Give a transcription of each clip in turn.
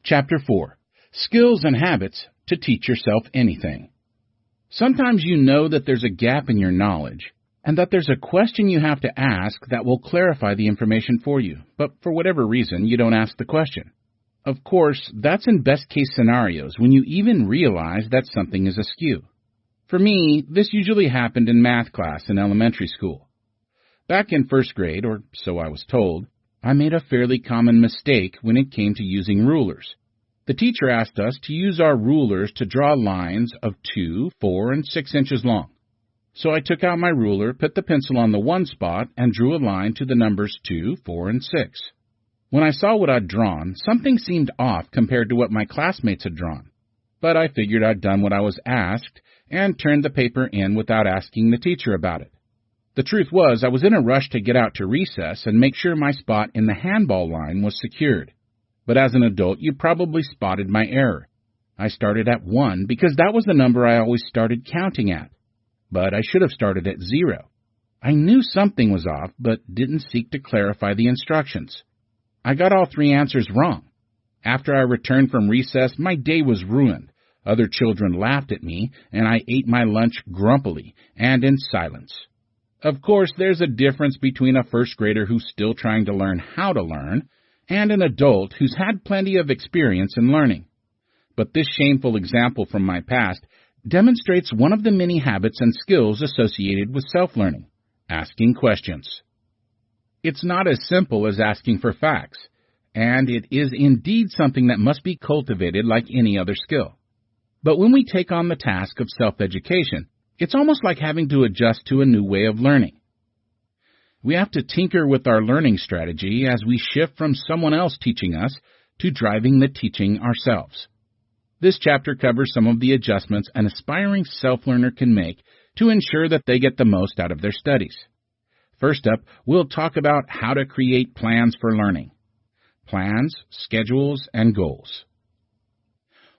Chapter 4. Skills and Habits to Teach Yourself Anything. Sometimes you know that there's a gap in your knowledge, and that there's a question you have to ask that will clarify the information for you, but for whatever reason, you don't ask the question. Of course, that's in best-case scenarios when you even realize that something is askew. For me, this usually happened in math class in elementary school. Back in first grade, or so I was told, I made a fairly common mistake when it came to using rulers. The teacher asked us to use our rulers to draw lines of 2, 4, and 6 inches long. So I took out my ruler, put the pencil on the one spot, and drew a line to the numbers 2, 4, and 6. When I saw what I'd drawn, something seemed off compared to what my classmates had drawn. But I figured I'd done what I was asked and turned the paper in without asking the teacher about it. The truth was, I was in a rush to get out to recess and make sure my spot in the handball line was secured. But as an adult, you probably spotted my error. I started at 1 because that was the number I always started counting at. But I should have started at 0. I knew something was off, but didn't seek to clarify the instructions. I got all 3 answers wrong. After I returned from recess, my day was ruined. Other children laughed at me, and I ate my lunch grumpily and in silence. Of course, there's a difference between a first grader who's still trying to learn how to learn and an adult who's had plenty of experience in learning. But this shameful example from my past demonstrates one of the many habits and skills associated with self-learning: asking questions. It's not as simple as asking for facts, and it is indeed something that must be cultivated like any other skill. But when we take on the task of self-education, it's almost like having to adjust to a new way of learning. We have to tinker with our learning strategy as we shift from someone else teaching us to driving the teaching ourselves. This chapter covers some of the adjustments an aspiring self-learner can make to ensure that they get the most out of their studies. First up, we'll talk about how to create plans for learning. Plans, schedules, and goals.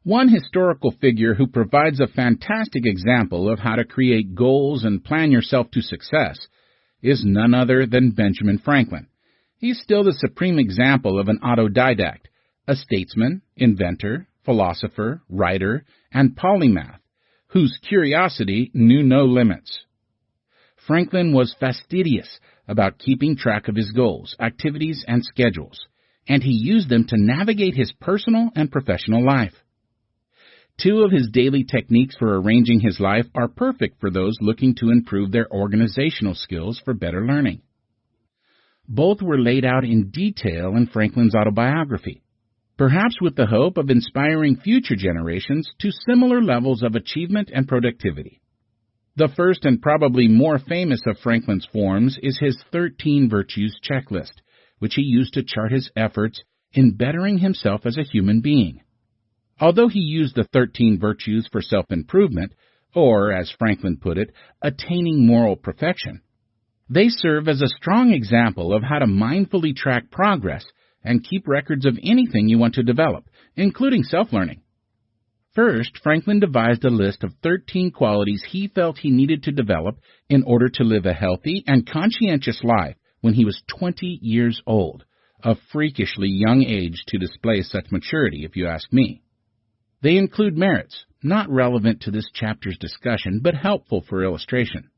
One historical figure who provides a fantastic example of how to create goals and plan yourself to success is none other than Benjamin Franklin. He's still the supreme example of an autodidact, a statesman, inventor, philosopher, writer, and polymath, whose curiosity knew no limits. Franklin was fastidious about keeping track of his goals, activities, and schedules, and he used them to navigate his personal and professional life. 2 of his daily techniques for arranging his life are perfect for those looking to improve their organizational skills for better learning. Both were laid out in detail in Franklin's autobiography, perhaps with the hope of inspiring future generations to similar levels of achievement and productivity. The first and probably more famous of Franklin's forms is his 13 Virtues checklist, which he used to chart his efforts in bettering himself as a human being. Although he used the 13 virtues for self-improvement, or, as Franklin put it, attaining moral perfection, they serve as a strong example of how to mindfully track progress and keep records of anything you want to develop, including self-learning. First, Franklin devised a list of 13 qualities he felt he needed to develop in order to live a healthy and conscientious life when he was 20 years old, a freakishly young age to display such maturity, if you ask me. They include merits, not relevant to this chapter's discussion, but helpful for illustration.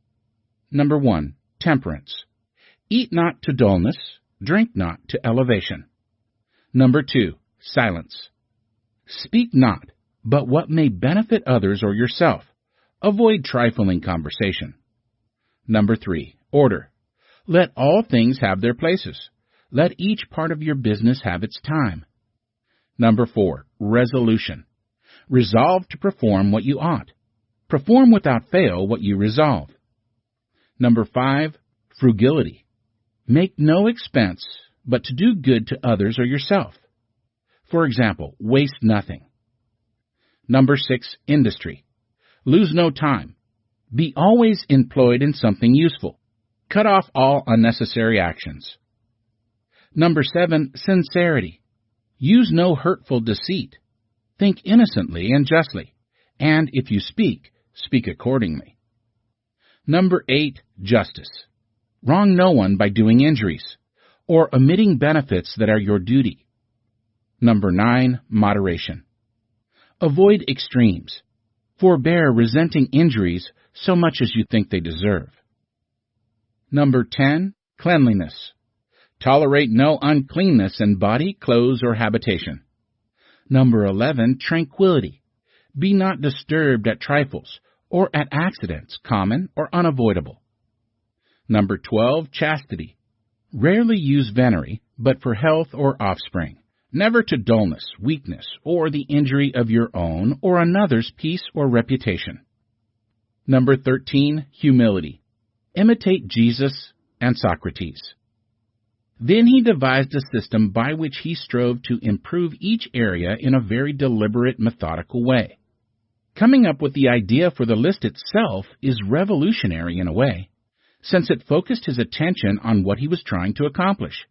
Number 1, temperance. Eat not to dullness, drink not to elevation. Number 2, silence. Speak not, but what may benefit others or yourself. Avoid trifling conversation. Number 3, order. Let all things have their places. Let each part of your business have its time. Number 4, resolution. Resolve to perform what you ought. Perform without fail what you resolve. Number 5, frugality. Make no expense, but to do good to others or yourself. For example, waste nothing. Number 6, industry. Lose no time. Be always employed in something useful. Cut off all unnecessary actions. Number 7, sincerity. Use no hurtful deceit. Think innocently and justly, and if you speak, speak accordingly. Number 8, justice. Wrong no one by doing injuries, or omitting benefits that are your duty. Number 9, moderation. Avoid extremes. Forbear resenting injuries so much as you think they deserve. Number 10, cleanliness. Tolerate no uncleanness in body, clothes, or habitation. Number 11, tranquility. Be not disturbed at trifles or at accidents, common or unavoidable. Number 12, chastity. Rarely use venery, but for health or offspring. Never to dullness, weakness, or the injury of your own or another's peace or reputation. Number 13, humility. Imitate Jesus and Socrates. Then he devised a system by which he strove to improve each area in a very deliberate, methodical way. Coming up with the idea for the list itself is revolutionary in a way, since it focused his attention on what he was trying to accomplish.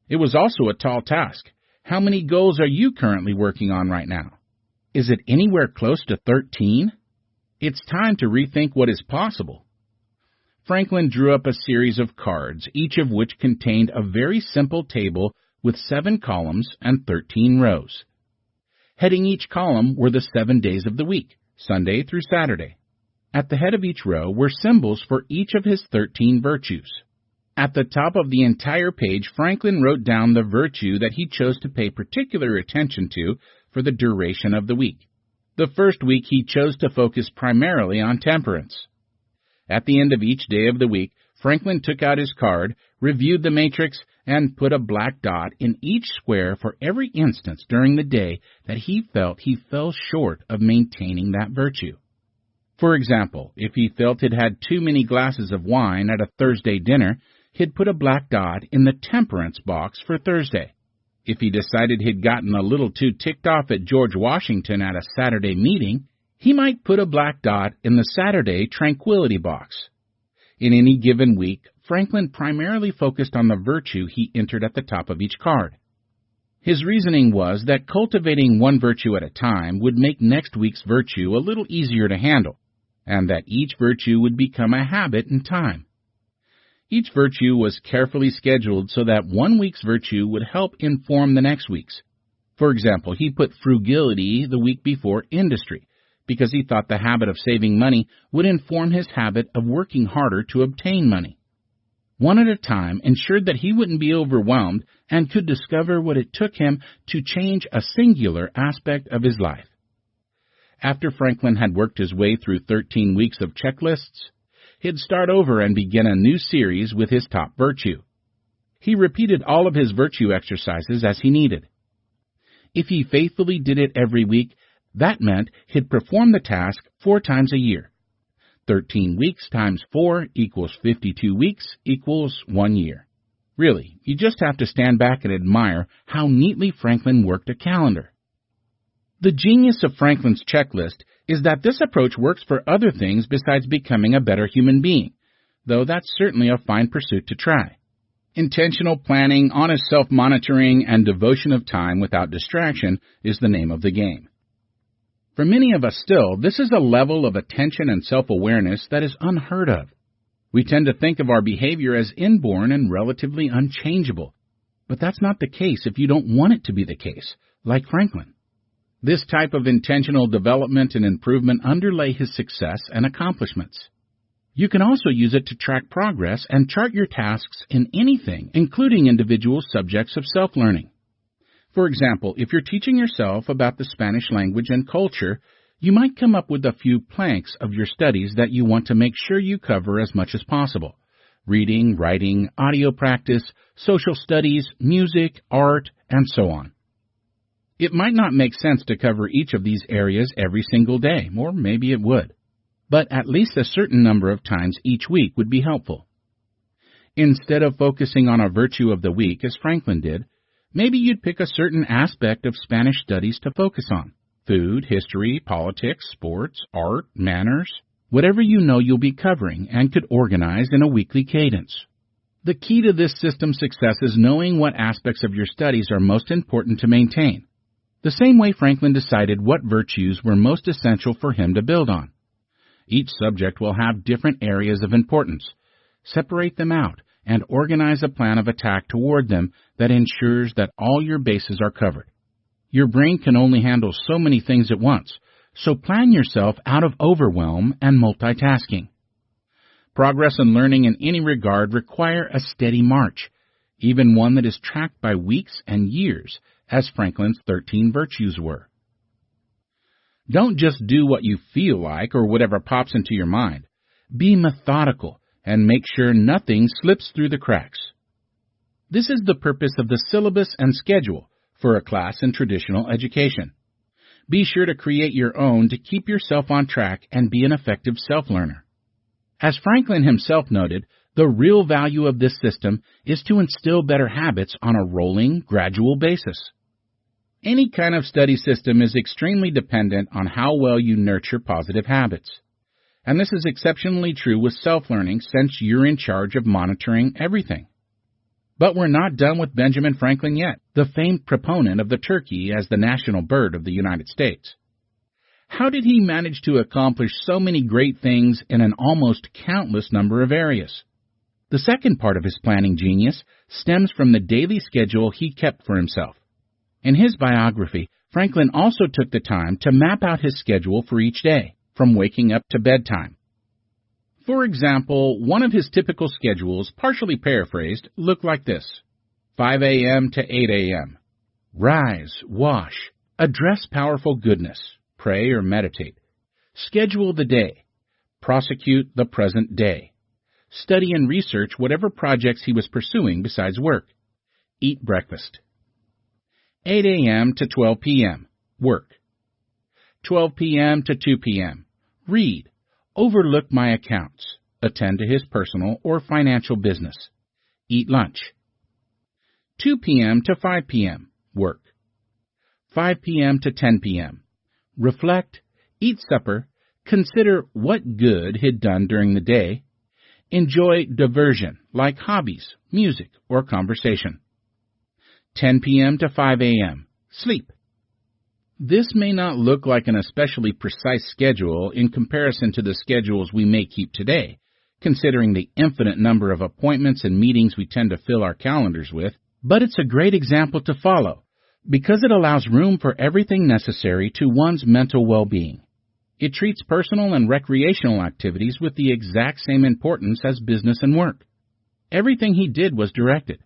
It was also a tall task. How many goals are you currently working on right now? Is it anywhere close to 13? It's time to rethink what is possible. Franklin drew up a series of cards, each of which contained a very simple table with 7 columns and 13 rows. Heading each column were the 7 days of the week, Sunday through Saturday. At the head of each row were symbols for each of his 13 virtues. At the top of the entire page, Franklin wrote down the virtue that he chose to pay particular attention to for the duration of the week. The first week he chose to focus primarily on temperance. At the end of each day of the week, Franklin took out his card, reviewed the matrix, and put a black dot in each square for every instance during the day that he felt he fell short of maintaining that virtue. For example, if he felt he'd had too many glasses of wine at a Thursday dinner, he'd put a black dot in the temperance box for Thursday. If he decided he'd gotten a little too ticked off at George Washington at a Saturday meeting, he might put a black dot in the Saturday tranquility box. In any given week, Franklin primarily focused on the virtue he entered at the top of each card. His reasoning was that cultivating one virtue at a time would make next week's virtue a little easier to handle, and that each virtue would become a habit in time. Each virtue was carefully scheduled so that one week's virtue would help inform the next week's. For example, he put frugility the week before industry, because he thought the habit of saving money would inform his habit of working harder to obtain money. One at a time ensured that he wouldn't be overwhelmed and could discover what it took him to change a singular aspect of his life. After Franklin had worked his way through 13 weeks of checklists, he'd start over and begin a new series with his top virtue. He repeated all of his virtue exercises as he needed. If he faithfully did it every week, that meant he'd perform the task 4 times a year. 13 weeks times 4 equals 52 weeks equals 1 year. Really, you just have to stand back and admire how neatly Franklin worked a calendar. The genius of Franklin's checklist is that this approach works for other things besides becoming a better human being, though that's certainly a fine pursuit to try. Intentional planning, honest self-monitoring, and devotion of time without distraction is the name of the game. For many of us still, this is a level of attention and self-awareness that is unheard of. We tend to think of our behavior as inborn and relatively unchangeable, but that's not the case if you don't want it to be the case, like Franklin. This type of intentional development and improvement underlay his success and accomplishments. You can also use it to track progress and chart your tasks in anything, including individual subjects of self-learning. For example, if you're teaching yourself about the Spanish language and culture, you might come up with a few planks of your studies that you want to make sure you cover as much as possible. Reading, writing, audio practice, social studies, music, art, and so on. It might not make sense to cover each of these areas every single day, or maybe it would. But at least a certain number of times each week would be helpful. Instead of focusing on a virtue of the week, as Franklin did, maybe you'd pick a certain aspect of Spanish studies to focus on. Food, history, politics, sports, art, manners, whatever you know you'll be covering and could organize in a weekly cadence. The key to this system's success is knowing what aspects of your studies are most important to maintain. The same way Franklin decided what virtues were most essential for him to build on. Each subject will have different areas of importance. Separate them out and organize a plan of attack toward them that ensures that all your bases are covered. Your brain can only handle so many things at once, so plan yourself out of overwhelm and multitasking. Progress and learning in any regard require a steady march, even one that is tracked by weeks and years, as Franklin's 13 virtues were. Don't just do what you feel like or whatever pops into your mind. Be methodical and make sure nothing slips through the cracks. This is the purpose of the syllabus and schedule for a class in traditional education. Be sure to create your own to keep yourself on track and be an effective self-learner. As Franklin himself noted, the real value of this system is to instill better habits on a rolling, gradual basis. Any kind of study system is extremely dependent on how well you nurture positive habits. And this is exceptionally true with self-learning since you're in charge of monitoring everything. But we're not done with Benjamin Franklin yet, the famed proponent of the turkey as the national bird of the United States. How did he manage to accomplish so many great things in an almost countless number of areas? The second part of his planning genius stems from the daily schedule he kept for himself. In his biography, Franklin also took the time to map out his schedule for each day, from waking up to bedtime. For example, one of his typical schedules, partially paraphrased, looked like this: 5 a.m. to 8 a.m. Rise, wash, address powerful goodness, pray or meditate. Schedule the day. Prosecute the present day. Study and research whatever projects he was pursuing besides work. Eat breakfast. 8 a.m. to 12 p.m. Work. 12 p.m. to 2 p.m. Read. Overlook my accounts. Attend to his personal or financial business. Eat lunch. 2 p.m. to 5 p.m. Work. 5 p.m. to 10 p.m. Reflect. Eat supper. Consider what good he'd done during the day. Enjoy diversion like hobbies, music, or conversation. 10 p.m. to 5 a.m. Sleep. This may not look like an especially precise schedule in comparison to the schedules we may keep today, considering the infinite number of appointments and meetings we tend to fill our calendars with, but it's a great example to follow because it allows room for everything necessary to one's mental well-being. It treats personal and recreational activities with the exact same importance as business and work. Everything he did was directed.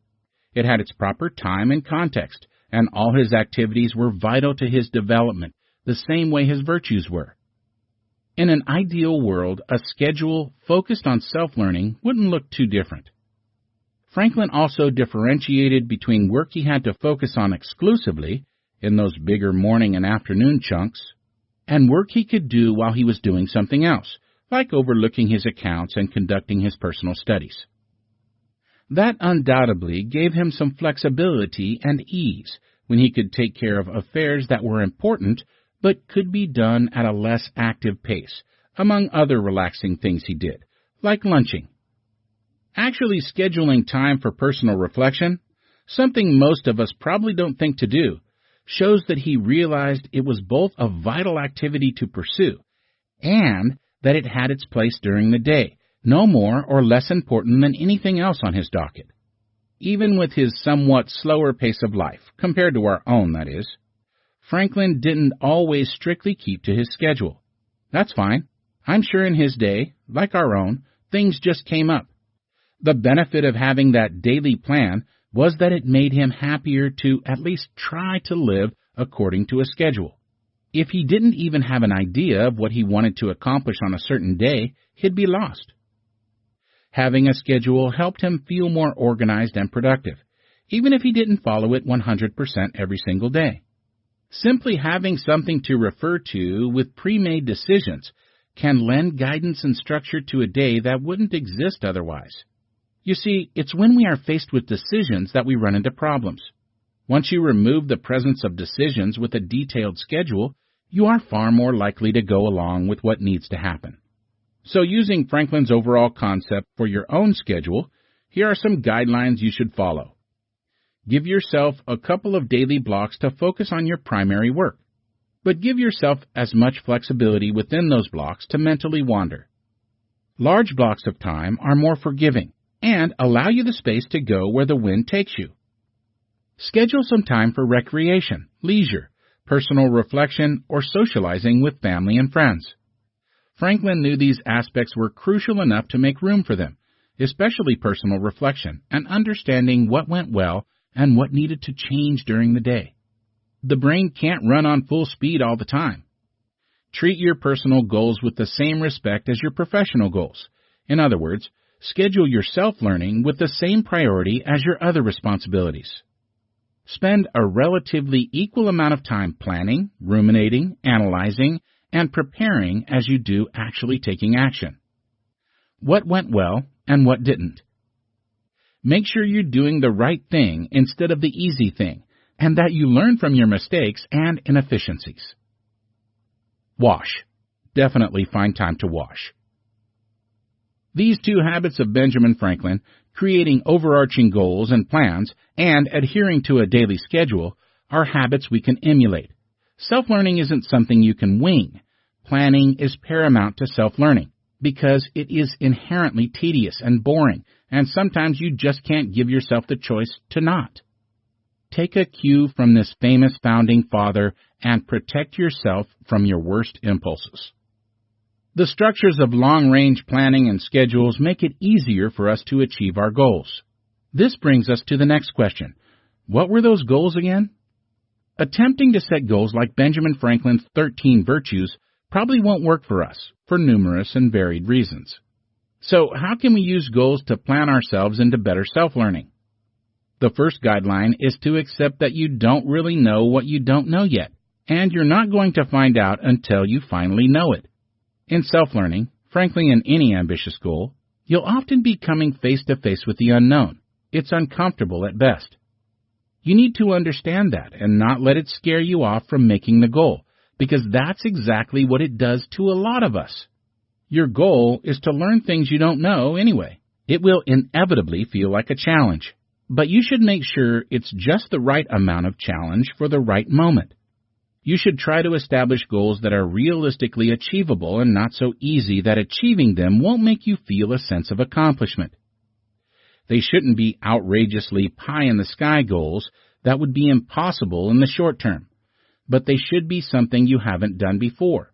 It had its proper time and context, and all his activities were vital to his development, the same way his virtues were. In an ideal world, a schedule focused on self-learning wouldn't look too different. Franklin also differentiated between work he had to focus on exclusively, in those bigger morning and afternoon chunks, and work he could do while he was doing something else, like overlooking his accounts and conducting his personal studies. That undoubtedly gave him some flexibility and ease when he could take care of affairs that were important but could be done at a less active pace, among other relaxing things he did, like lunching. Actually scheduling time for personal reflection, something most of us probably don't think to do, shows that he realized it was both a vital activity to pursue and that it had its place during the day, no more or less important than anything else on his docket. Even with his somewhat slower pace of life, compared to our own, that is, Franklin didn't always strictly keep to his schedule. That's fine. I'm sure in his day, like our own, things just came up. The benefit of having that daily plan was that it made him happier to at least try to live according to a schedule. If he didn't even have an idea of what he wanted to accomplish on a certain day, he'd be lost. Having a schedule helped him feel more organized and productive, even if he didn't follow it 100% every single day. Simply having something to refer to with pre-made decisions can lend guidance and structure to a day that wouldn't exist otherwise. You see, it's when we are faced with decisions that we run into problems. Once you remove the presence of decisions with a detailed schedule, you are far more likely to go along with what needs to happen. So using Franklin's overall concept for your own schedule, here are some guidelines you should follow. Give yourself a couple of daily blocks to focus on your primary work, but give yourself as much flexibility within those blocks to mentally wander. Large blocks of time are more forgiving and allow you the space to go where the wind takes you. Schedule some time for recreation, leisure, personal reflection, or socializing with family and friends. Franklin knew these aspects were crucial enough to make room for them, especially personal reflection and understanding what went well and what needed to change during the day. The brain can't run on full speed all the time. Treat your personal goals with the same respect as your professional goals. In other words, schedule your self-learning with the same priority as your other responsibilities. Spend a relatively equal amount of time planning, ruminating, analyzing, and preparing as you do actually taking action. What went well and what didn't? Make sure you're doing the right thing instead of the easy thing, and that you learn from your mistakes and inefficiencies. Wash. Definitely find time to wash. These two habits of Benjamin Franklin, creating overarching goals and plans and adhering to a daily schedule, are habits we can emulate. Self-learning isn't something you can wing. Planning is paramount to self-learning because it is inherently tedious and boring, and sometimes you just can't give yourself the choice to not. Take a cue from this famous founding father and protect yourself from your worst impulses. The structures of long-range planning and schedules make it easier for us to achieve our goals. This brings us to the next question. What were those goals again? Attempting to set goals like Benjamin Franklin's 13 virtues probably won't work for us for numerous and varied reasons. So how can we use goals to plan ourselves into better self-learning? The first guideline is to accept that you don't really know what you don't know yet, and you're not going to find out until you finally know it. In self-learning, frankly in any ambitious goal, you'll often be coming face-to-face with the unknown. It's uncomfortable at best. You need to understand that and not let it scare you off from making the goal, because that's exactly what it does to a lot of us. Your goal is to learn things you don't know anyway. It will inevitably feel like a challenge, but you should make sure it's just the right amount of challenge for the right moment. You should try to establish goals that are realistically achievable and not so easy that achieving them won't make you feel a sense of accomplishment. They shouldn't be outrageously pie-in-the-sky goals that would be impossible in the short term, but they should be something you haven't done before.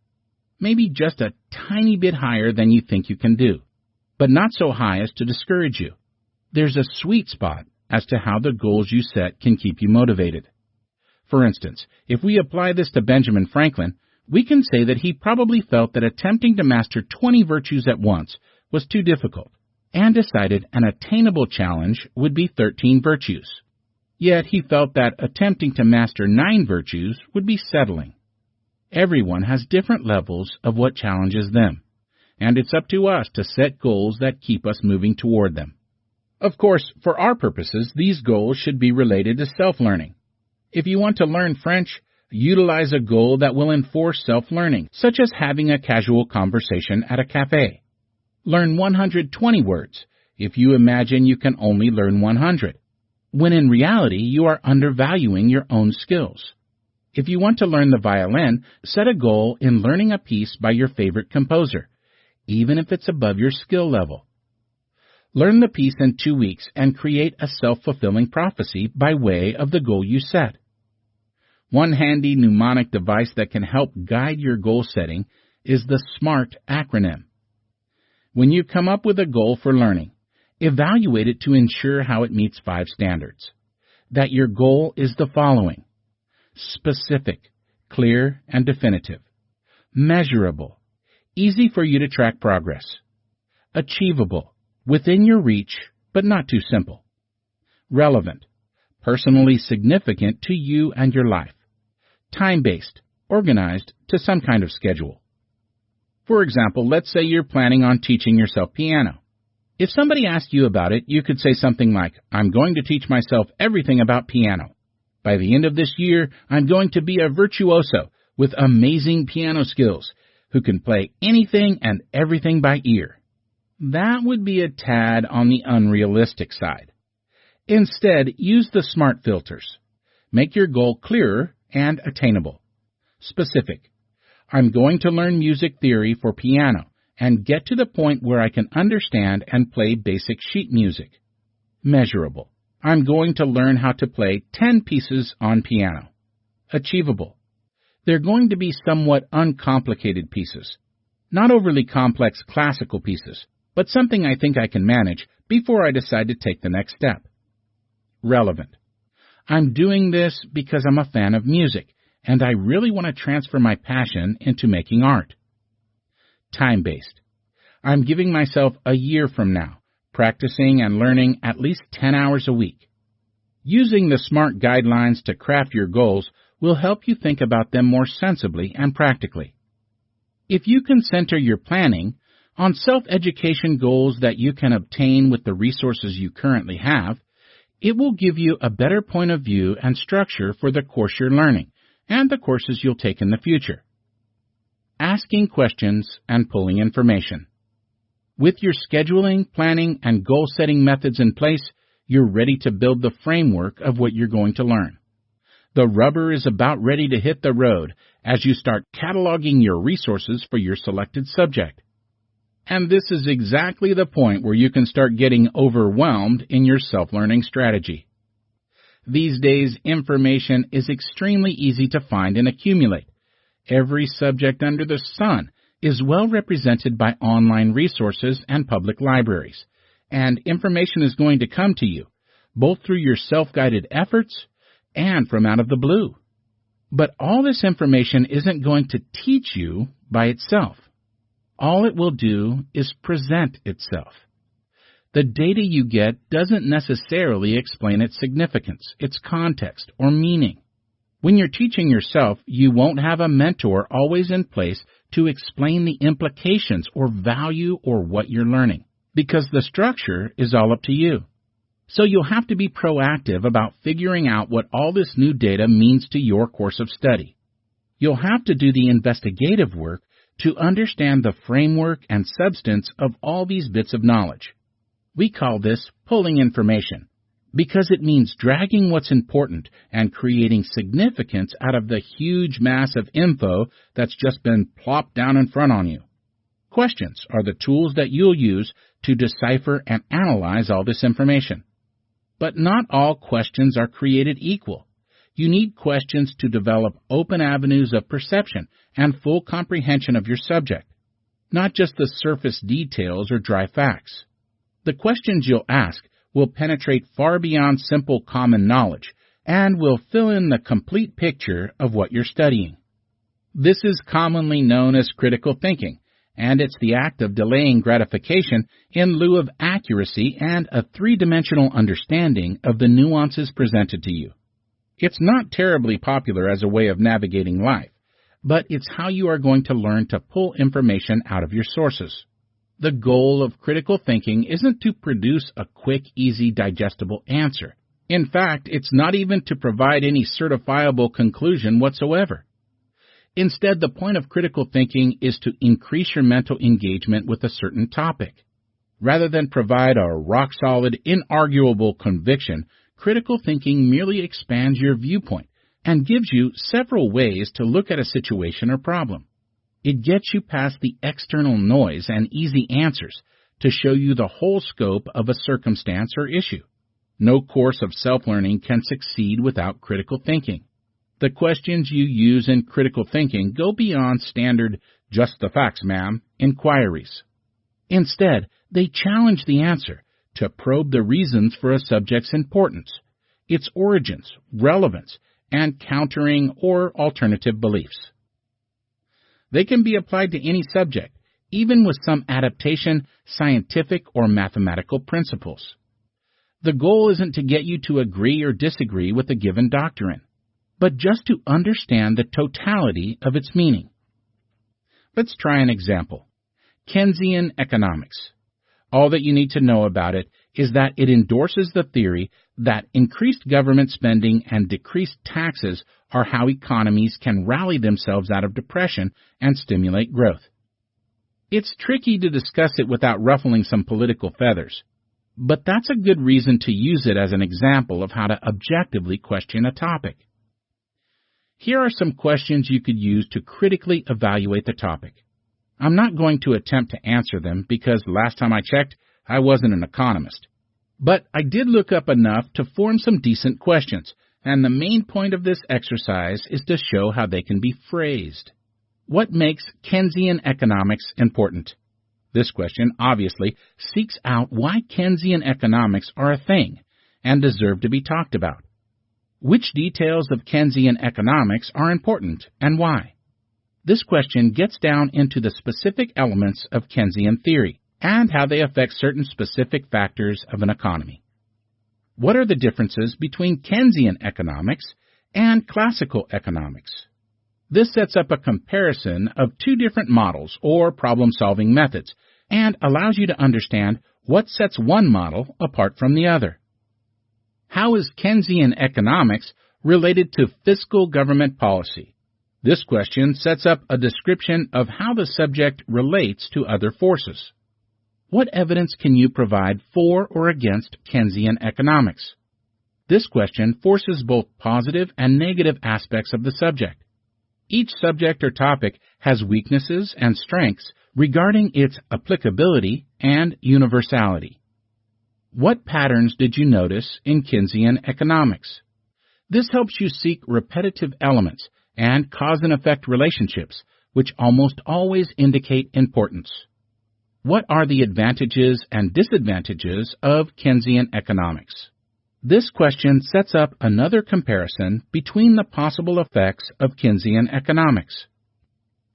Maybe just a tiny bit higher than you think you can do, but not so high as to discourage you. There's a sweet spot as to how the goals you set can keep you motivated. For instance, if we apply this to Benjamin Franklin, we can say that he probably felt that attempting to master 20 virtues at once was too difficult, and decided an attainable challenge would be 13 virtues. Yet he felt that attempting to master 9 virtues would be settling. Everyone has different levels of what challenges them, and it's up to us to set goals that keep us moving toward them. Of course, for our purposes, these goals should be related to self-learning. If you want to learn French, utilize a goal that will enforce self-learning, such as having a casual conversation at a cafe. Learn 120 words if you imagine you can only learn 100, when in reality you are undervaluing your own skills. If you want to learn the violin, set a goal in learning a piece by your favorite composer, even if it's above your skill level. Learn the piece in 2 weeks and create a self-fulfilling prophecy by way of the goal you set. One handy mnemonic device that can help guide your goal setting is the SMART acronym. When you come up with a goal for learning, evaluate it to ensure how it meets 5 standards. That your goal is the following: specific, clear, and definitive; measurable, easy for you to track progress; achievable, within your reach, but not too simple; relevant, personally significant to you and your life; time-based, organized to some kind of schedule. For example, let's say you're planning on teaching yourself piano. If somebody asked you about it, you could say something like, "I'm going to teach myself everything about piano. By the end of this year, I'm going to be a virtuoso with amazing piano skills who can play anything and everything by ear." That would be a tad on the unrealistic side. Instead, use the SMART filters. Make your goal clearer and attainable. Specific: I'm going to learn music theory for piano and get to the point where I can understand and play basic sheet music. Measurable: I'm going to learn how to play 10 pieces on piano. Achievable: They're going to be somewhat uncomplicated pieces. Not overly complex classical pieces, but something I think I can manage before I decide to take the next step. Relevant. I'm doing this because I'm a fan of music, and I really want to transfer my passion into making art. Time-based. I'm giving myself a year from now, practicing and learning at least 10 hours a week. Using the SMART guidelines to craft your goals will help you think about them more sensibly and practically. If you can center your planning on self-education goals that you can obtain with the resources you currently have, it will give you a better point of view and structure for the course you're learning and the courses you'll take in the future. Asking questions and pulling information. With your scheduling, planning, and goal-setting methods in place, you're ready to build the framework of what you're going to learn. The rubber is about ready to hit the road as you start cataloging your resources for your selected subject. And this is exactly the point where you can start getting overwhelmed in your self-learning strategy. These days, information is extremely easy to find and accumulate. Every subject under the sun is well represented by online resources and public libraries, and information is going to come to you, both through your self-guided efforts and from out of the blue. But all this information isn't going to teach you by itself. All it will do is present itself. The data you get doesn't necessarily explain its significance, its context, or meaning. When you're teaching yourself, you won't have a mentor always in place to explain the implications or value or what you're learning, because the structure is all up to you. So you'll have to be proactive about figuring out what all this new data means to your course of study. You'll have to do the investigative work to understand the framework and substance of all these bits of knowledge. We call this pulling information, because it means dragging what's important and creating significance out of the huge mass of info that's just been plopped down in front on you. Questions are the tools that you'll use to decipher and analyze all this information. But not all questions are created equal. You need questions to develop open avenues of perception and full comprehension of your subject, not just the surface details or dry facts. The questions you'll ask will penetrate far beyond simple common knowledge and will fill in the complete picture of what you're studying. This is commonly known as critical thinking, and it's the act of delaying gratification in lieu of accuracy and a three-dimensional understanding of the nuances presented to you. It's not terribly popular as a way of navigating life, but it's how you are going to learn to pull information out of your sources. The goal of critical thinking isn't to produce a quick, easy, digestible answer. In fact, it's not even to provide any certifiable conclusion whatsoever. Instead, the point of critical thinking is to increase your mental engagement with a certain topic. Rather than provide a rock-solid, inarguable conviction, critical thinking merely expands your viewpoint and gives you several ways to look at a situation or problem. It gets you past the external noise and easy answers to show you the whole scope of a circumstance or issue. No course of self-learning can succeed without critical thinking. The questions you use in critical thinking go beyond standard, just the facts, ma'am, inquiries. Instead, they challenge the answer to probe the reasons for a subject's importance, its origins, relevance, and countering or alternative beliefs. They can be applied to any subject, even with some adaptation, scientific, or mathematical principles. The goal isn't to get you to agree or disagree with a given doctrine, but just to understand the totality of its meaning. Let's try an example. Keynesian economics. All that you need to know about it is that it endorses the theory that increased government spending and decreased taxes are how economies can rally themselves out of depression and stimulate growth. It's tricky to discuss it without ruffling some political feathers, but that's a good reason to use it as an example of how to objectively question a topic. Here are some questions you could use to critically evaluate the topic. I'm not going to attempt to answer them because last time I checked, I wasn't an economist. But I did look up enough to form some decent questions, and the main point of this exercise is to show how they can be phrased. What makes Keynesian economics important? This question obviously seeks out why Keynesian economics are a thing and deserve to be talked about. Which details of Keynesian economics are important and why? This question gets down into the specific elements of Keynesian theory and how they affect certain specific factors of an economy. What are the differences between Keynesian economics and classical economics? This sets up a comparison of two different models or problem-solving methods and allows you to understand what sets one model apart from the other. How is Keynesian economics related to fiscal government policy? This question sets up a description of how the subject relates to other forces. What evidence can you provide for or against Keynesian economics? This question forces both positive and negative aspects of the subject. Each subject or topic has weaknesses and strengths regarding its applicability and universality. What patterns did you notice in Keynesian economics? This helps you seek repetitive elements and cause and effect relationships, which almost always indicate importance. What are the advantages and disadvantages of Keynesian economics? This question sets up another comparison between the possible effects of Keynesian economics.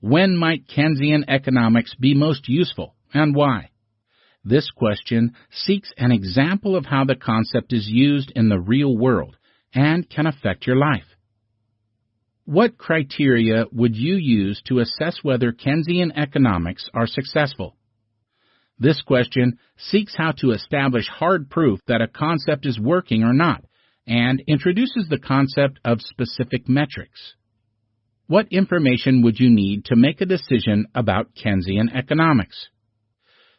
When might Keynesian economics be most useful, and why? This question seeks an example of how the concept is used in the real world and can affect your life. What criteria would you use to assess whether Keynesian economics are successful? This question seeks how to establish hard proof that a concept is working or not, and introduces the concept of specific metrics. What information would you need to make a decision about Keynesian economics?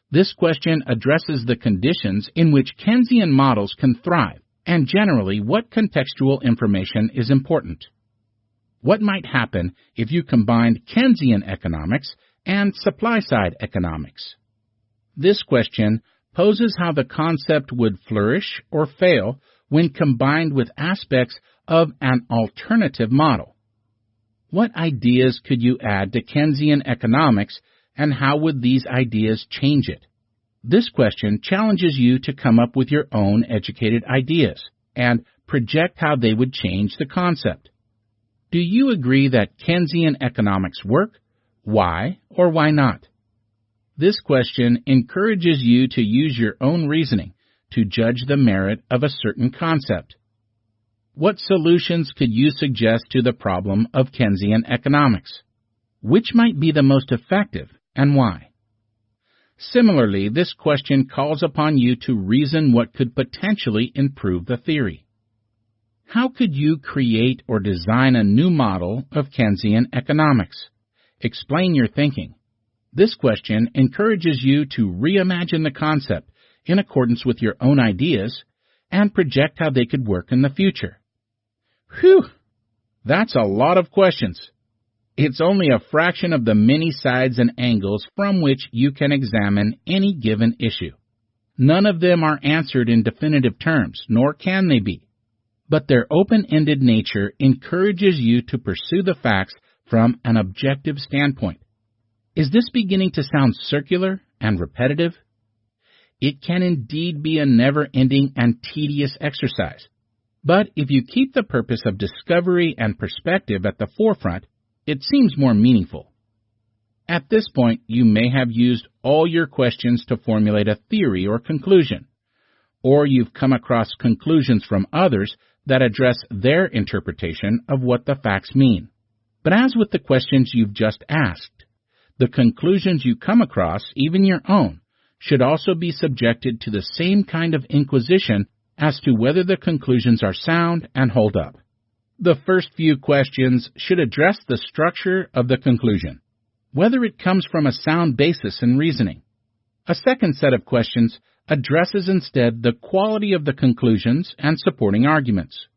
This question addresses the conditions in which Keynesian models can thrive, and generally what contextual information is important. What might happen if you combined Keynesian economics and supply-side economics? This question poses how the concept would flourish or fail when combined with aspects of an alternative model. What ideas could you add to Keynesian economics, and how would these ideas change it? This question challenges you to come up with your own educated ideas and project how they would change the concept. Do you agree that Keynesian economics work? Why or why not? This question encourages you to use your own reasoning to judge the merit of a certain concept. What solutions could you suggest to the problem of Keynesian economics? Which might be the most effective and why? Similarly, this question calls upon you to reason what could potentially improve the theory. How could you create or design a new model of Keynesian economics? Explain your thinking. This question encourages you to reimagine the concept in accordance with your own ideas and project how they could work in the future. Whew! That's a lot of questions. It's only a fraction of the many sides and angles from which you can examine any given issue. None of them are answered in definitive terms, nor can they be. But their open-ended nature encourages you to pursue the facts from an objective standpoint. Is this beginning to sound circular and repetitive? It can indeed be a never-ending and tedious exercise. But if you keep the purpose of discovery and perspective at the forefront, it seems more meaningful. At this point, you may have used all your questions to formulate a theory or conclusion, or you've come across conclusions from others that address their interpretation of what the facts mean. But as with the questions you've just asked, the conclusions you come across, even your own, should also be subjected to the same kind of inquisition as to whether the conclusions are sound and hold up. The first few questions should address the structure of the conclusion, whether it comes from a sound basis in reasoning. A second set of questions addresses instead the quality of the conclusions and supporting arguments.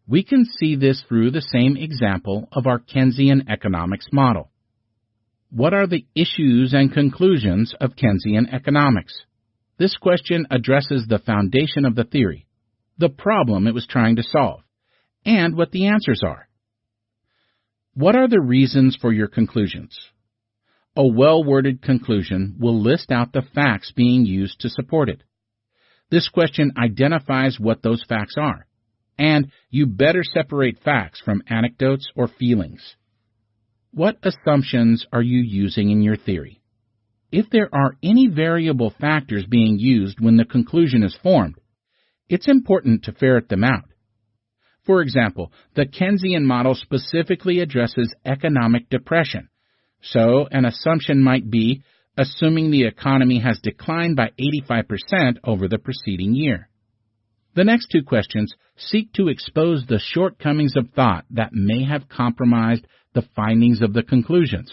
We can see this through the same example of our Keynesian economics model. What are the issues and conclusions of Keynesian economics? This question addresses the foundation of the theory, the problem it was trying to solve, and what the answers are. What are the reasons for your conclusions? A well-worded conclusion will list out the facts being used to support it. This question identifies what those facts are, and you better separate facts from anecdotes or feelings. What assumptions are you using in your theory? If there are any variable factors being used when the conclusion is formed, it's important to ferret them out. For example, the Keynesian model specifically addresses economic depression, so an assumption might be assuming the economy has declined by 85% over the preceding year. The next two questions seek to expose the shortcomings of thought that may have compromised the findings of the conclusions.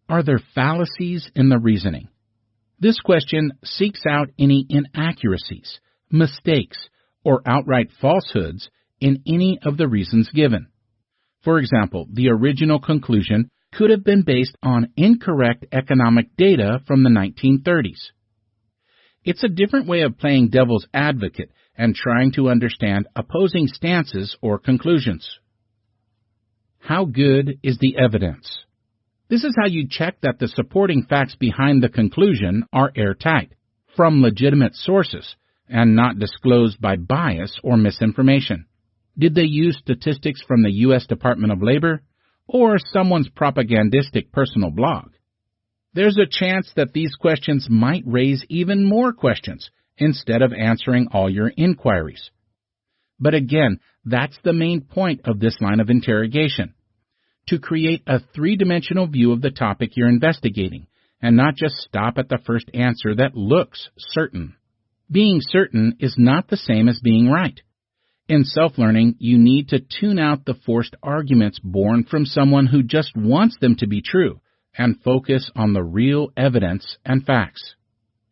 Are there fallacies in the reasoning? This question seeks out any inaccuracies, mistakes, or outright falsehoods in any of the reasons given. For example, the original conclusion could have been based on incorrect economic data from the 1930s. It's a different way of playing devil's advocate and trying to understand opposing stances or conclusions. How good is the evidence? This is how you check that the supporting facts behind the conclusion are airtight, from legitimate sources, and not disclosed by bias or misinformation. Did they use statistics from the U.S. Department of Labor or someone's propagandistic personal blog? There's a chance that these questions might raise even more questions instead of answering all your inquiries. But again, that's the main point of this line of interrogation, to create a three-dimensional view of the topic you're investigating, and not just stop at the first answer that looks certain. Being certain is not the same as being right. In self-learning, you need to tune out the forced arguments born from someone who just wants them to be true, and focus on the real evidence and facts.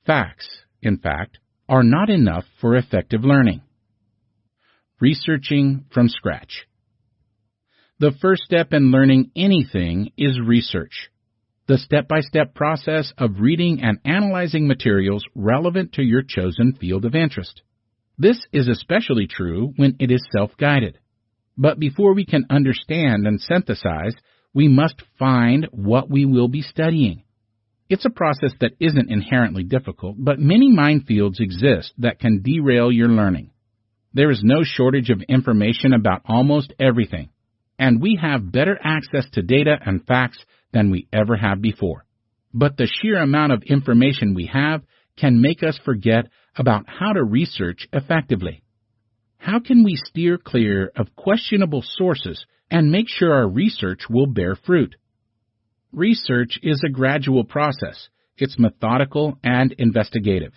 Facts, in fact, are not enough for effective learning. Researching from scratch. The first step in learning anything is research, the step-by-step process of reading and analyzing materials relevant to your chosen field of interest. This is especially true when it is self-guided. But before we can understand and synthesize, we must find what we will be studying. It's a process that isn't inherently difficult, but many minefields exist that can derail your learning. There is no shortage of information about almost everything, and we have better access to data and facts than we ever have before. But the sheer amount of information we have can make us forget about how to research effectively. How can we steer clear of questionable sources and make sure our research will bear fruit? Research is a gradual process. It's methodical and investigative.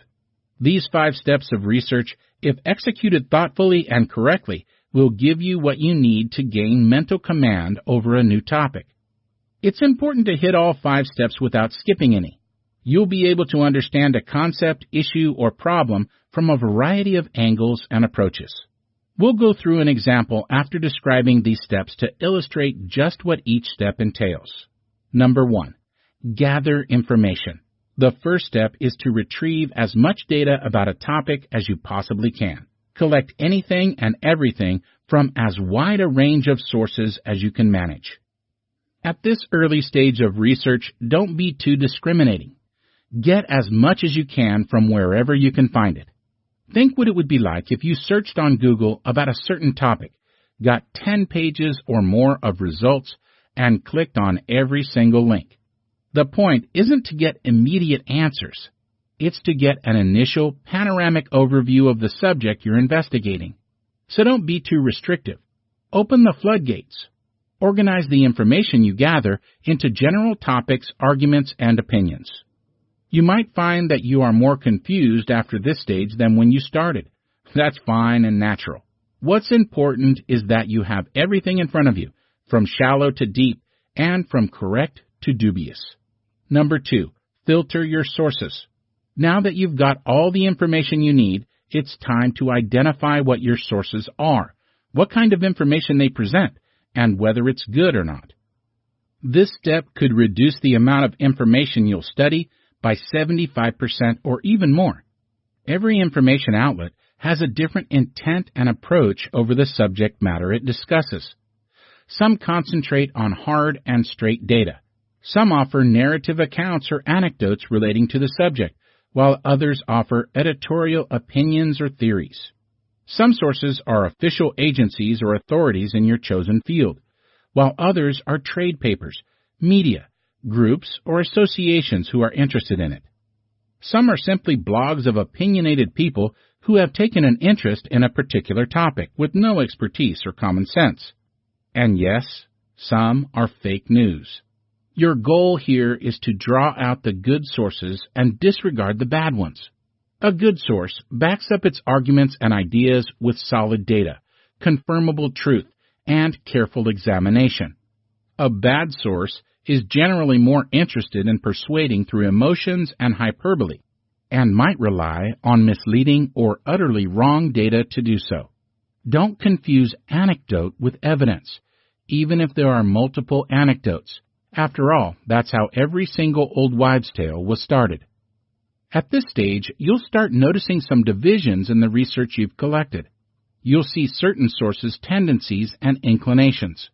These 5 steps of research, if executed thoughtfully and correctly, will give you what you need to gain mental command over a new topic. It's important to hit all 5 steps without skipping any. You'll be able to understand a concept, issue, or problem from a variety of angles and approaches. We'll go through an example after describing these steps to illustrate just what each step entails. Number 1. Gather information. The first step is to retrieve as much data about a topic as you possibly can. Collect anything and everything from as wide a range of sources as you can manage. At this early stage of research, don't be too discriminating. Get as much as you can from wherever you can find it. Think what it would be like if you searched on Google about a certain topic, got 10 pages or more of results, and clicked on every single link. The point isn't to get immediate answers. It's to get an initial panoramic overview of the subject you're investigating. So don't be too restrictive. Open the floodgates. Organize the information you gather into general topics, arguments, and opinions. You might find that you are more confused after this stage than when you started. That's fine and natural. What's important is that you have everything in front of you, from shallow to deep, and from correct to dubious. Number 2, filter your sources. Now that you've got all the information you need, it's time to identify what your sources are, what kind of information they present, and whether it's good or not. This step could reduce the amount of information you'll study by 75% or even more. Every information outlet has a different intent and approach over the subject matter it discusses. Some concentrate on hard and straight data. Some offer narrative accounts or anecdotes relating to the subject, while others offer editorial opinions or theories. Some sources are official agencies or authorities in your chosen field, while others are trade papers, media, groups, or associations who are interested in it. Some are simply blogs of opinionated people who have taken an interest in a particular topic with no expertise or common sense. And yes, some are fake news. Your goal here is to draw out the good sources and disregard the bad ones. A good source backs up its arguments and ideas with solid data, confirmable truth, and careful examination. A bad source is generally more interested in persuading through emotions and hyperbole, and might rely on misleading or utterly wrong data to do so. Don't confuse anecdote with evidence, even if there are multiple anecdotes. After all, that's how every single old wives' tale was started. At this stage, you'll start noticing some divisions in the research you've collected. You'll see certain sources' tendencies and inclinations.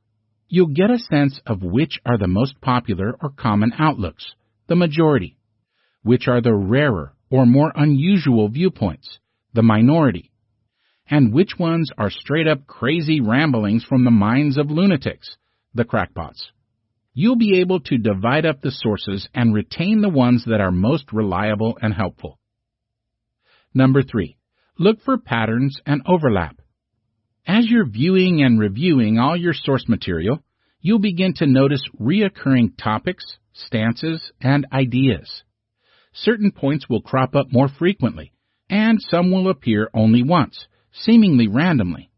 You'll get a sense of which are the most popular or common outlooks, the majority, which are the rarer or more unusual viewpoints, the minority, and which ones are straight-up crazy ramblings from the minds of lunatics, the crackpots. You'll be able to divide up the sources and retain the ones that are most reliable and helpful. Number 3, look for patterns and overlap. As you're viewing and reviewing all your source material, you'll begin to notice reoccurring topics, stances, and ideas. Certain points will crop up more frequently, and some will appear only once, seemingly randomly.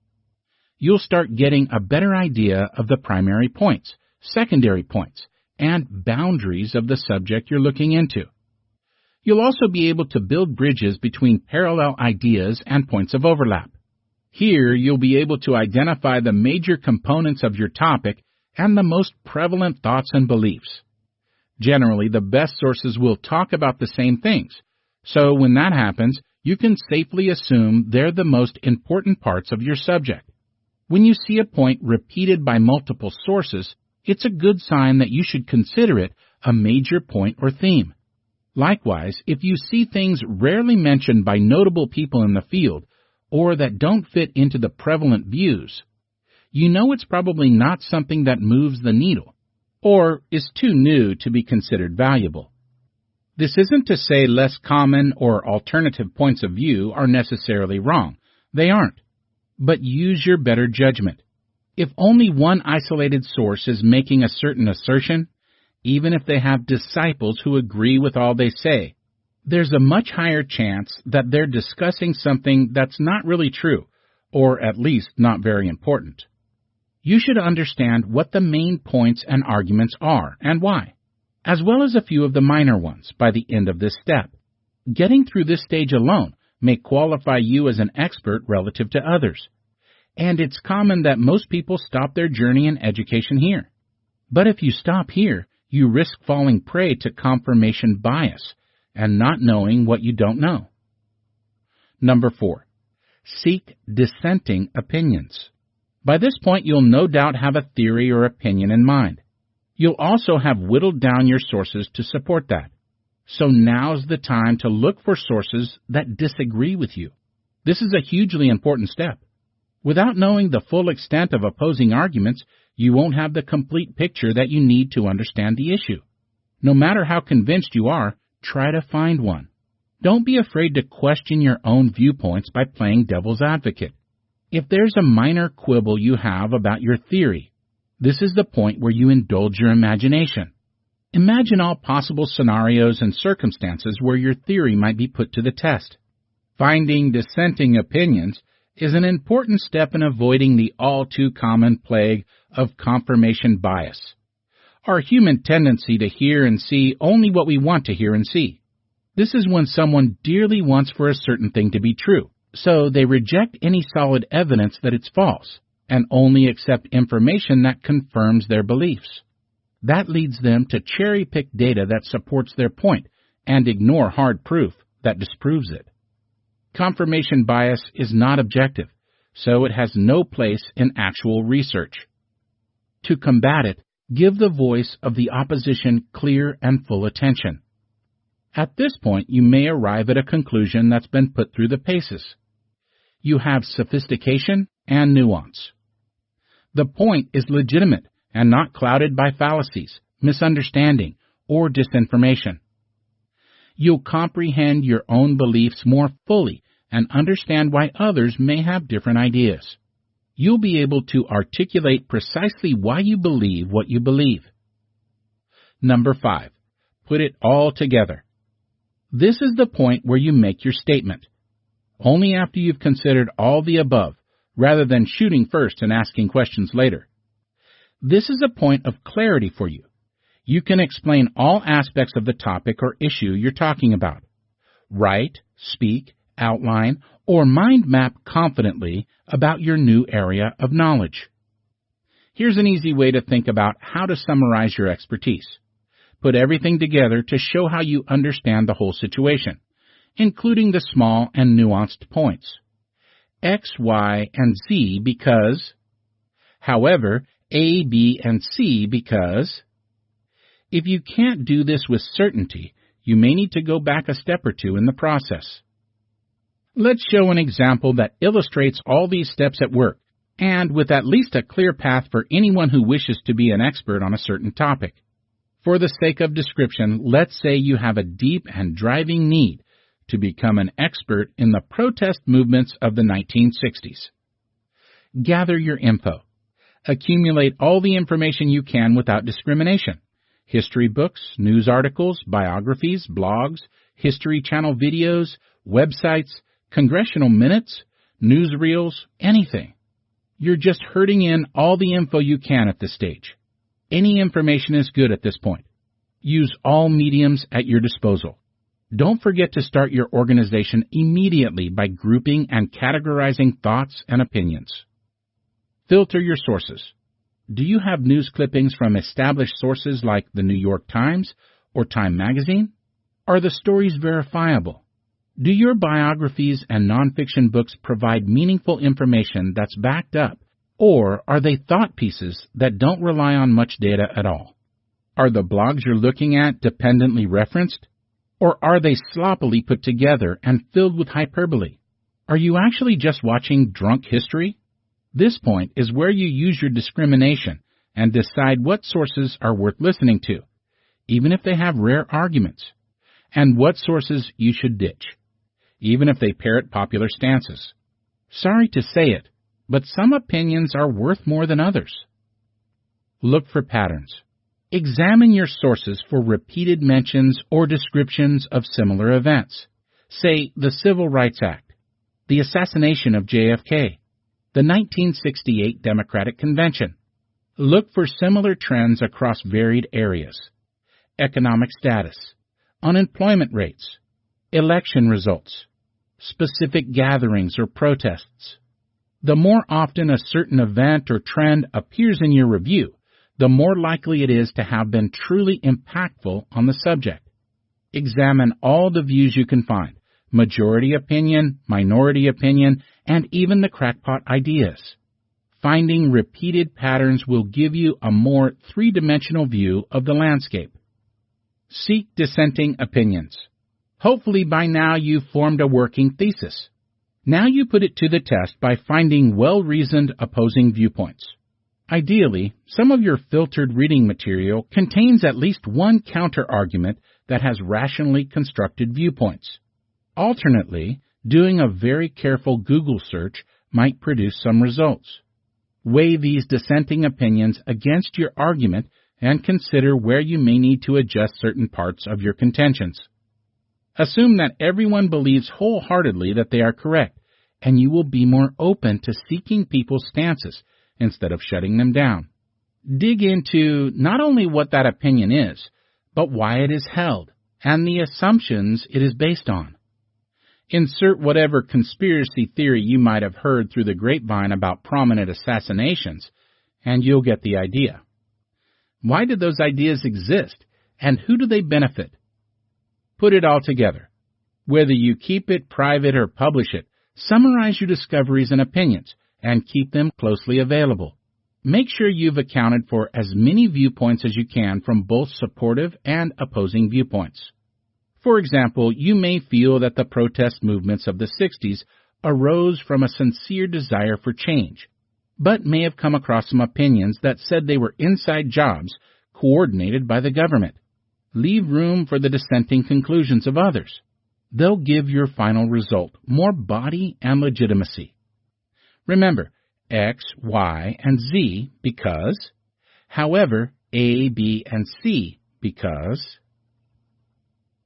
You'll start getting a better idea of the primary points, secondary points, and boundaries of the subject you're looking into. You'll also be able to build bridges between parallel ideas and points of overlap. Here, you'll be able to identify the major components of your topic and the most prevalent thoughts and beliefs. Generally, the best sources will talk about the same things, so when that happens, you can safely assume they're the most important parts of your subject. When you see a point repeated by multiple sources, it's a good sign that you should consider it a major point or theme. Likewise, if you see things rarely mentioned by notable people in the field, or that don't fit into the prevalent views, you know it's probably not something that moves the needle, or is too new to be considered valuable. This isn't to say less common or alternative points of view are necessarily wrong. They aren't. But use your better judgment. If only one isolated source is making a certain assertion, even if they have disciples who agree with all they say, there's a much higher chance that they're discussing something that's not really true, or at least not very important. You should understand what the main points and arguments are and why, as well as a few of the minor ones by the end of this step. Getting through this stage alone may qualify you as an expert relative to others. And it's common that most people stop their journey in education here. But if you stop here, you risk falling prey to confirmation bias and not knowing what you don't know. Number 4, seek dissenting opinions. By this point, you'll no doubt have a theory or opinion in mind. You'll also have whittled down your sources to support that. So now's the time to look for sources that disagree with you. This is a hugely important step. Without knowing the full extent of opposing arguments, you won't have the complete picture that you need to understand the issue. No matter how convinced you are, try to find one. Don't be afraid to question your own viewpoints by playing devil's advocate. If there's a minor quibble you have about your theory, this is the point where you indulge your imagination. Imagine all possible scenarios and circumstances where your theory might be put to the test. Finding dissenting opinions is an important step in avoiding the all-too-common plague of confirmation bias, our human tendency to hear and see only what we want to hear and see. This is when someone dearly wants for a certain thing to be true, so they reject any solid evidence that it's false, and only accept information that confirms their beliefs. That leads them to cherry-pick data that supports their point and ignore hard proof that disproves it. Confirmation bias is not objective, so it has no place in actual research. To combat it, give the voice of the opposition clear and full attention. At this point, you may arrive at a conclusion that's been put through the paces. You have sophistication and nuance. The point is legitimate and not clouded by fallacies, misunderstanding, or disinformation. You'll comprehend your own beliefs more fully and understand why others may have different ideas. You'll be able to articulate precisely why you believe what you believe. Number 5, put it all together. This is the point where you make your statement. Only after you've considered all the above, rather than shooting first and asking questions later. This is a point of clarity for you. You can explain all aspects of the topic or issue you're talking about. Write, speak, outline, or mind map confidently about your new area of knowledge. Here's an easy way to think about how to summarize your expertise. Put everything together to show how you understand the whole situation, including the small and nuanced points. X, Y, and Z because, however, A, B, and C because. If you can't do this with certainty, you may need to go back a step or two in the process. Let's show an example that illustrates all these steps at work, and with at least a clear path for anyone who wishes to be an expert on a certain topic. For the sake of description, let's say you have a deep and driving need to become an expert in the protest movements of the 1960s. Gather your info. Accumulate all the information you can without discrimination. History books, news articles, biographies, blogs, History Channel videos, websites, congressional minutes, newsreels, anything. You're just herding in all the info you can at this stage. Any information is good at this point. Use all mediums at your disposal. Don't forget to start your organization immediately by grouping and categorizing thoughts and opinions. Filter your sources. Do you have news clippings from established sources like the New York Times or Time Magazine? Are the stories verifiable? Do your biographies and nonfiction books provide meaningful information that's backed up, or are they thought pieces that don't rely on much data at all? Are the blogs you're looking at dependently referenced, or are they sloppily put together and filled with hyperbole? Are you actually just watching drunk history? This point is where you use your discrimination and decide what sources are worth listening to, even if they have rare arguments, and what sources you should ditch, even if they parrot popular stances. Sorry to say it, but some opinions are worth more than others. Look for patterns. Examine your sources for repeated mentions or descriptions of similar events. Say, the Civil Rights Act, the assassination of JFK, the 1968 Democratic Convention. Look for similar trends across varied areas. Economic status, unemployment rates, election results, specific gatherings or protests. The more often a certain event or trend appears in your review, the more likely it is to have been truly impactful on the subject. Examine all the views you can find, majority opinion, minority opinion, and even the crackpot ideas. Finding repeated patterns will give you a more three-dimensional view of the landscape. Seek dissenting opinions. Hopefully by now you've formed a working thesis. Now you put it to the test by finding well-reasoned opposing viewpoints. Ideally, some of your filtered reading material contains at least one counter-argument that has rationally constructed viewpoints. Alternately, doing a very careful Google search might produce some results. Weigh these dissenting opinions against your argument and consider where you may need to adjust certain parts of your contentions. Assume that everyone believes wholeheartedly that they are correct, and you will be more open to seeking people's stances instead of shutting them down. Dig into not only what that opinion is, but why it is held, and the assumptions it is based on. Insert whatever conspiracy theory you might have heard through the grapevine about prominent assassinations, and you'll get the idea. Why did those ideas exist, and who do they benefit? Put it all together. Whether you keep it private or publish it, summarize your discoveries and opinions and keep them closely available. Make sure you've accounted for as many viewpoints as you can from both supportive and opposing viewpoints. For example, you may feel that the protest movements of the 60s arose from a sincere desire for change, but may have come across some opinions that said they were inside jobs coordinated by the government. Leave room for the dissenting conclusions of others. They'll give your final result more body and legitimacy. Remember, X, Y, and Z because, however, A, B, and C because.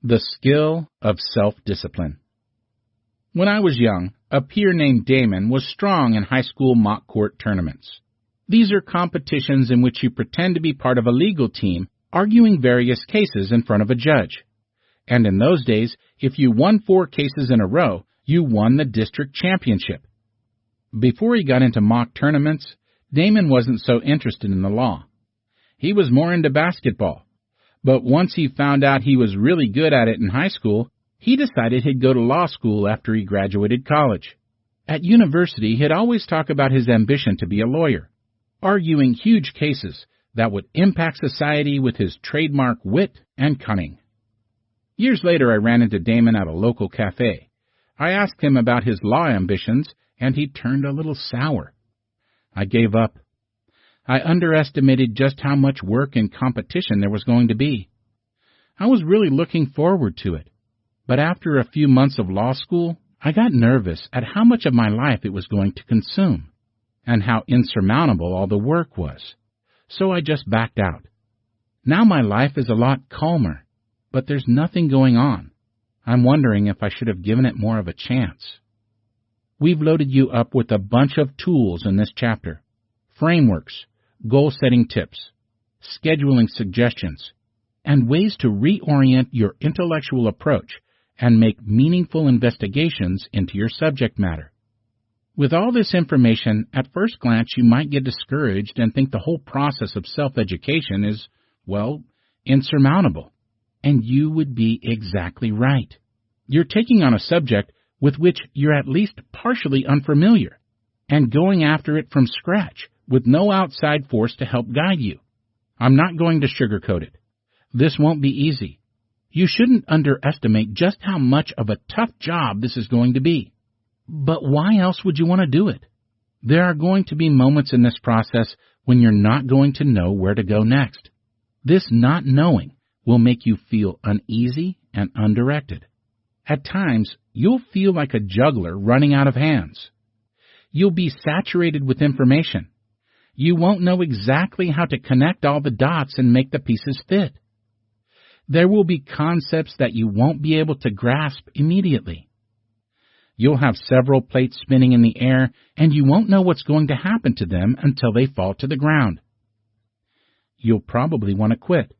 The skill of self-discipline. When I was young, a peer named Damon was strong in high school mock court tournaments. These are competitions in which you pretend to be part of a legal team arguing various cases in front of a judge. And in those days, if you won 4 cases in a row, you won the district championship. Before he got into mock tournaments, Damon wasn't so interested in the law. He was more into basketball. But once he found out he was really good at it in high school, he decided he'd go to law school after he graduated college. At university, he'd always talk about his ambition to be a lawyer, arguing huge cases that would impact society with his trademark wit and cunning. Years later, I ran into Damon at a local cafe. I asked him about his law ambitions, and he turned a little sour. I gave up. I underestimated just how much work and competition there was going to be. I was really looking forward to it. But after a few months of law school, I got nervous at how much of my life it was going to consume, and how insurmountable all the work was. So I just backed out. Now my life is a lot calmer, but there's nothing going on. I'm wondering if I should have given it more of a chance. We've loaded you up with a bunch of tools in this chapter. Frameworks, goal-setting tips, scheduling suggestions, and ways to reorient your intellectual approach and make meaningful investigations into your subject matter. With all this information, at first glance you might get discouraged and think the whole process of self-education is, well, insurmountable. And you would be exactly right. You're taking on a subject with which you're at least partially unfamiliar, and going after it from scratch with no outside force to help guide you. I'm not going to sugarcoat it. This won't be easy. You shouldn't underestimate just how much of a tough job this is going to be. But why else would you want to do it? There are going to be moments in this process when you're not going to know where to go next. This not knowing will make you feel uneasy and undirected. At times, you'll feel like a juggler running out of hands. You'll be saturated with information. You won't know exactly how to connect all the dots and make the pieces fit. There will be concepts that you won't be able to grasp immediately. You'll have several plates spinning in the air, and you won't know what's going to happen to them until they fall to the ground. You'll probably want to quit.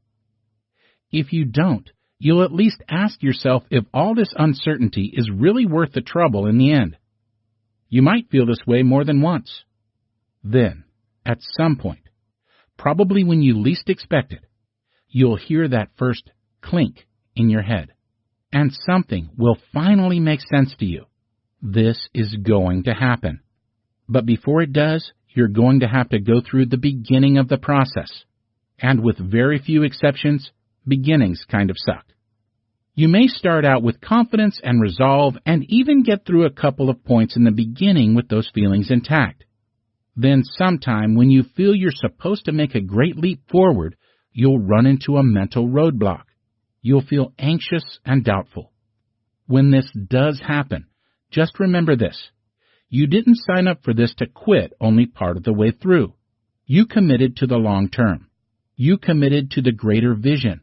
If you don't, you'll at least ask yourself if all this uncertainty is really worth the trouble in the end. You might feel this way more than once. Then, at some point, probably when you least expect it, you'll hear that first clink in your head, and something will finally make sense to you. This is going to happen. But before it does, you're going to have to go through the beginning of the process. And with very few exceptions, beginnings kind of suck. You may start out with confidence and resolve and even get through a couple of points in the beginning with those feelings intact. Then sometime when you feel you're supposed to make a great leap forward, you'll run into a mental roadblock. You'll feel anxious and doubtful. When this does happen, just remember this. You didn't sign up for this to quit only part of the way through. You committed to the long term. You committed to the greater vision.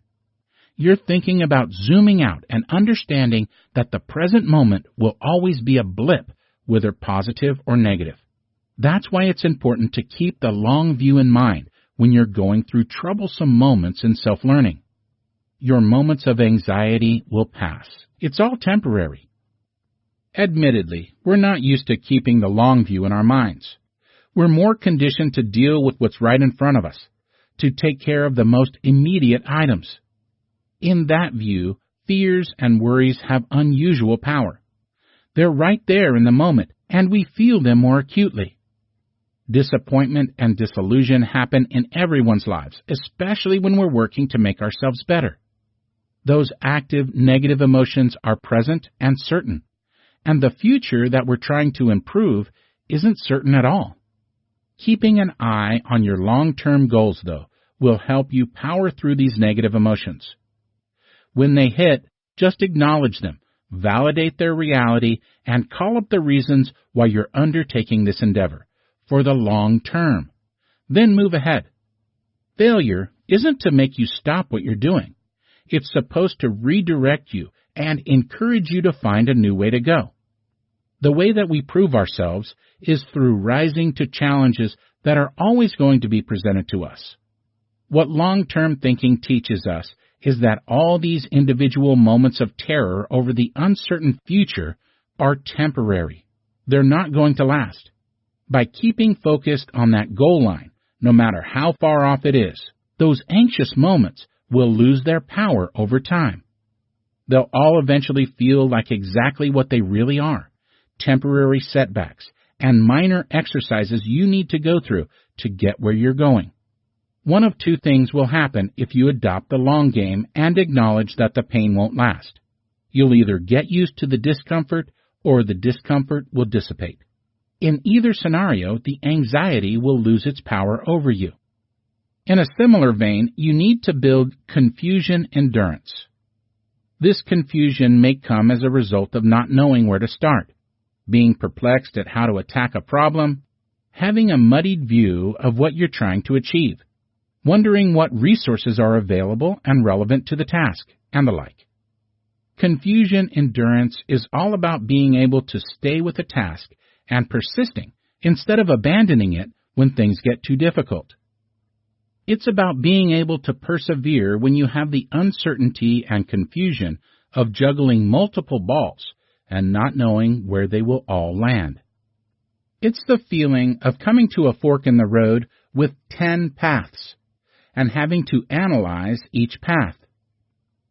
You're thinking about zooming out and understanding that the present moment will always be a blip, whether positive or negative. That's why it's important to keep the long view in mind when you're going through troublesome moments in self-learning. Your moments of anxiety will pass. It's all temporary. Admittedly, we're not used to keeping the long view in our minds. We're more conditioned to deal with what's right in front of us, to take care of the most immediate items. In that view, fears and worries have unusual power. They're right there in the moment, and we feel them more acutely. Disappointment and disillusion happen in everyone's lives, especially when we're working to make ourselves better. Those active negative emotions are present and certain, and the future that we're trying to improve isn't certain at all. Keeping an eye on your long-term goals, though, will help you power through these negative emotions. When they hit, just acknowledge them, validate their reality, and call up the reasons why you're undertaking this endeavor for the long term. Then move ahead. Failure isn't to make you stop what you're doing. It's supposed to redirect you and encourage you to find a new way to go. The way that we prove ourselves is through rising to challenges that are always going to be presented to us. What long-term thinking teaches us is that all these individual moments of terror over the uncertain future are temporary. They're not going to last. By keeping focused on that goal line, no matter how far off it is, those anxious moments will lose their power over time. They'll all eventually feel like exactly what they really are: temporary setbacks and minor exercises you need to go through to get where you're going. One of two things will happen if you adopt the long game and acknowledge that the pain won't last. You'll either get used to the discomfort or the discomfort will dissipate. In either scenario, the anxiety will lose its power over you. In a similar vein, you need to build confusion endurance. This confusion may come as a result of not knowing where to start, being perplexed at how to attack a problem, having a muddied view of what you're trying to achieve, wondering what resources are available and relevant to the task, and the like. Confusion endurance is all about being able to stay with a task and persisting instead of abandoning it when things get too difficult. It's about being able to persevere when you have the uncertainty and confusion of juggling multiple balls and not knowing where they will all land. It's the feeling of coming to a fork in the road with 10 paths and having to analyze each path.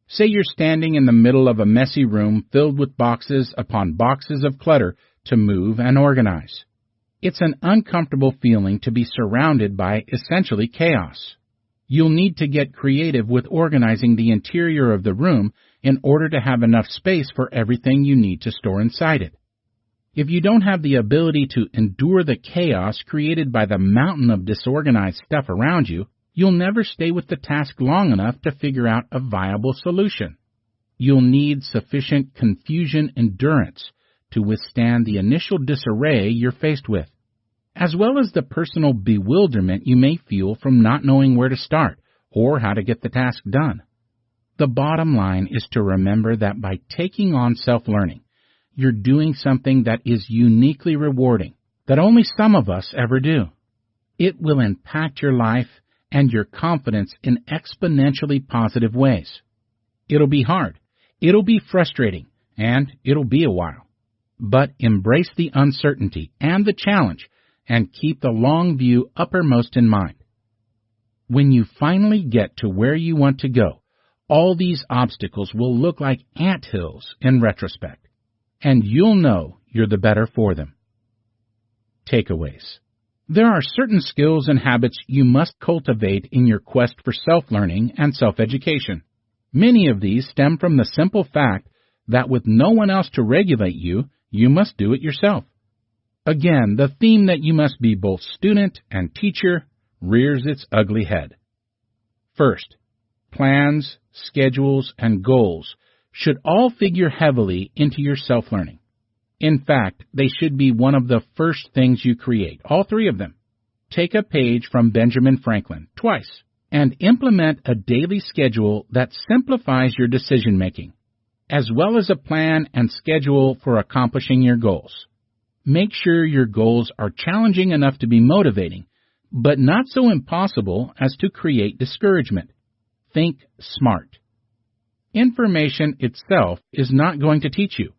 Say you're standing in the middle of a messy room filled with boxes upon boxes of clutter to move and organize. It's an uncomfortable feeling to be surrounded by essentially chaos. You'll need to get creative with organizing the interior of the room in order to have enough space for everything you need to store inside it. If you don't have the ability to endure the chaos created by the mountain of disorganized stuff around you, you'll never stay with the task long enough to figure out a viable solution. You'll need sufficient confusion endurance to withstand the initial disarray you're faced with, as well as the personal bewilderment you may feel from not knowing where to start or how to get the task done. The bottom line is to remember that by taking on self-learning, you're doing something that is uniquely rewarding, that only some of us ever do. It will impact your life and your confidence in exponentially positive ways. It'll be hard, it'll be frustrating, and it'll be a while. But embrace the uncertainty and the challenge and keep the long view uppermost in mind. When you finally get to where you want to go, all these obstacles will look like anthills in retrospect, and you'll know you're the better for them. Takeaways. There are certain skills and habits you must cultivate in your quest for self-learning and self-education. Many of these stem from the simple fact that with no one else to regulate you, you must do it yourself. Again, the theme that you must be both student and teacher rears its ugly head. First, plans, schedules, and goals should all figure heavily into your self-learning. In fact, they should be one of the first things you create, all three of them. Take a page from Benjamin Franklin, twice, and implement a daily schedule that simplifies your decision-making, as well as a plan and schedule for accomplishing your goals. Make sure your goals are challenging enough to be motivating, but not so impossible as to create discouragement. Think smart. Information itself is not going to teach you.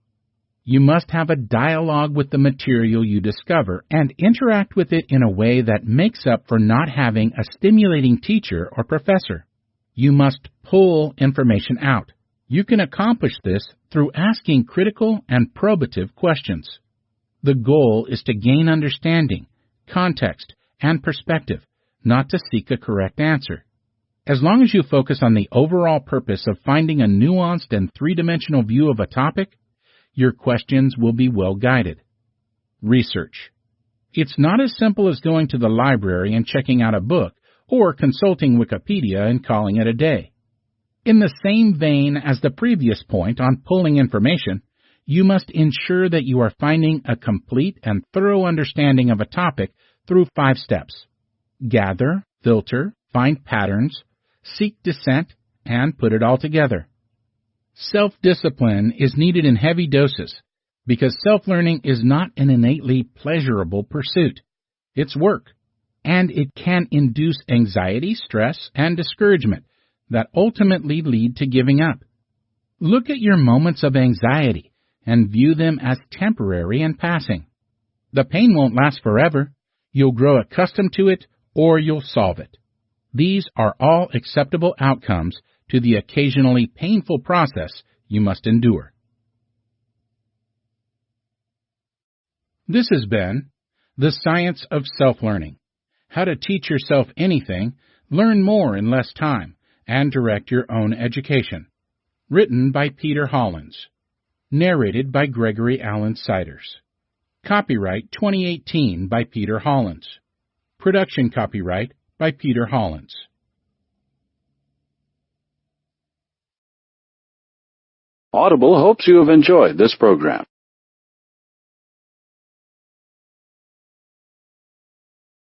You must have a dialogue with the material you discover and interact with it in a way that makes up for not having a stimulating teacher or professor. You must pull information out. You can accomplish this through asking critical and probative questions. The goal is to gain understanding, context, and perspective, not to seek a correct answer. As long as you focus on the overall purpose of finding a nuanced and three-dimensional view of a topic, your questions will be well guided. Research. It's not as simple as going to the library and checking out a book or consulting Wikipedia and calling it a day. In the same vein as the previous point on pulling information, you must ensure that you are finding a complete and thorough understanding of a topic through 5 steps. Gather, filter, find patterns, seek dissent, and put it all together. Self-discipline is needed in heavy doses because self-learning is not an innately pleasurable pursuit. It's work, and it can induce anxiety, stress, and discouragement that ultimately lead to giving up. Look at your moments of anxiety and view them as temporary and passing. The pain won't last forever. You'll grow accustomed to it or you'll solve it. These are all acceptable outcomes to the occasionally painful process you must endure. This has been The Science of Self-Learning: How to Teach Yourself Anything, Learn More in Less Time, and Direct Your Own Education. Written by Peter Hollins. Narrated by Gregory Alan Siders. Copyright 2018 by Peter Hollins. Production copyright by Peter Hollins. Audible hopes you have enjoyed this program.